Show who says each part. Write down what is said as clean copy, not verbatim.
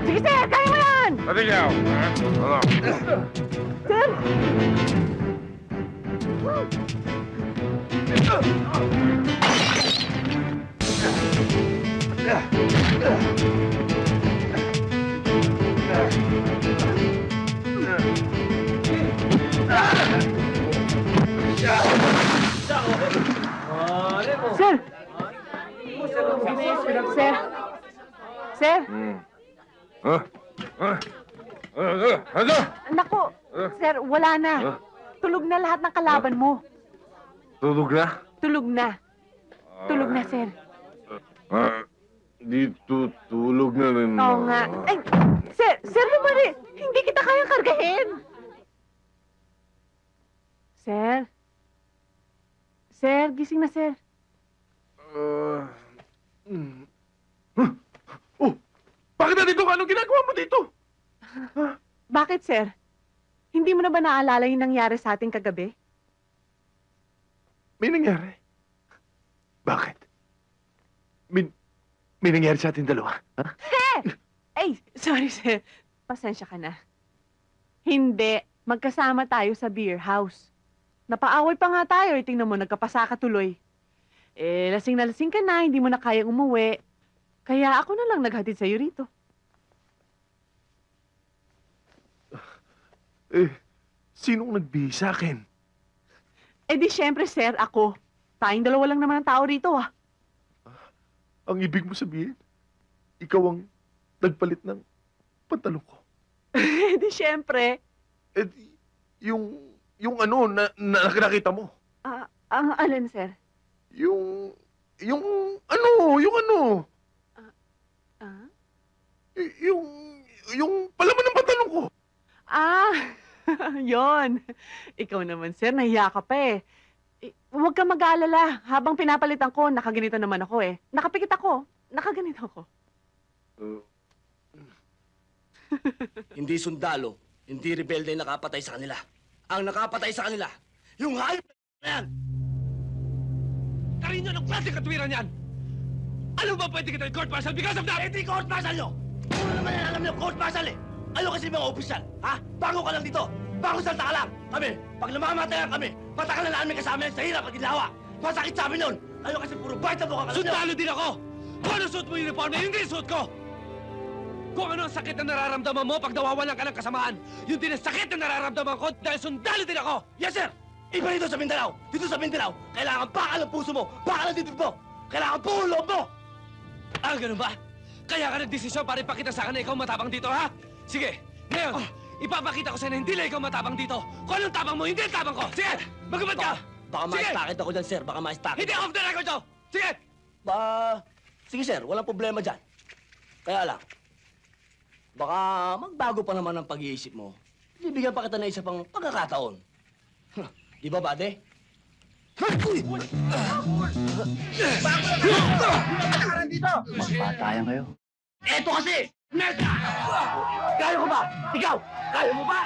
Speaker 1: Sige, sir! Kaya mo yan!
Speaker 2: Pati ikaw! Ano?
Speaker 1: Sir! Sir! Sir! Sir!
Speaker 2: Huh? Ano?
Speaker 1: Naku! Sir, wala na. Tulog na lahat ng kalaban mo.
Speaker 2: Tulog na?
Speaker 1: Tulog na. Tulog na, sir.
Speaker 2: Dito tulog na rin.
Speaker 1: Oo nga. Ay, sir! Sir, lumari! Hindi kita kayang kargahin! Sir? Sir, gising na, sir.
Speaker 2: Oh! Bakit nandito ka? Anong ginagawa mo dito?
Speaker 1: Bakit, sir? Hindi mo na ba naalala yung nangyari sa ating kagabi?
Speaker 2: May nangyari. Bakit? May nangyari sa ating dalawa. Ha?
Speaker 1: Ay, sorry, sir. Pasensya ka na. Hindi. Magkasama tayo sa beer house. Napaaway pa nga tayo. Tingnan mo, nagkapasa ka tuloy. Lasing na lasing ka na. Hindi mo na kayang umuwi. Kaya ako na lang naghatid sa'yo rito.
Speaker 2: Sinong nagbihis sa akin?
Speaker 1: Di syempre, sir, ako. Tayong dalawa lang naman ang tao rito, ah.
Speaker 2: Ang ibig mo sabihin, ikaw ang nagpalit ng pantalon ko.
Speaker 1: Di syempre.
Speaker 2: Yung ano, nakita mo.
Speaker 1: Ang alin, sir?
Speaker 2: Yung ano.
Speaker 1: Ah?
Speaker 2: Yung palaman ng pantalon ko.
Speaker 1: Yon. Ikaw naman, sir, nahiya ka pa eh. Huwag kang mag-aalala. Habang pinapalitan ko, nakaganito naman ako eh. Nakapikit ako. Nakaganito ako.
Speaker 3: Hindi sundalo, hindi rebelde ang nakapatay sa kanila. Ang nakapatay sa kanila, yung hayop na yan! Karin nyo ng klaseng katwiran yan! Alam ba pwede kita court martial because of that? Hindi court martial nyo! Puro naman yan alam nyo, court martial eh! Ano kasi mga opisyal, ha? Bago ka lang dito! Bago salta ka lang! Kami, pag namamatayan kami, patakalan na namin kasama yan sa hirap at ginhawa! Masakit sa amin nun! Ano kasi puro bite na buka ka lang nyo! Sundalo din ako! Kung ano suot mo yung uniform na hindi suot ko! Kung ano ang sakit na nararamdaman mo pag nawawalan ka ng kasamaan, yun din ang sakit na nararamdaman ko dahil sundalo din ako! Yes, sir! Iba rito sa Mindanao! Dito sa Mindanao, kailangan bakal ang puso mo, bakal ang dibdib mo, kailangan buong loob mo! Ganun ba? Kaya ka nagdesisyon para ipakita sa akin na ikaw matapang dito, ha? Sige, ngayon, ipapakita ko sa'yo na hindi lang ikaw matapang dito. Kung anong tapang mo, hindi ang tapang ko! Sige, magubad ka! Baka ma-stakit ako dyan, sir. Baka ma-stakit. Hindi off the record to! Sige! Sige, sir. Walang problema dyan. Kaya lang, baka magbago pa naman ang pag-iisip mo. Bibigyan pa kita na isa pang pagkakataon. Di ba, bade?
Speaker 4: Magpatayan kayo.
Speaker 3: Eto kasi! Kaya ko ba? Ikaw! Kaya mo ba?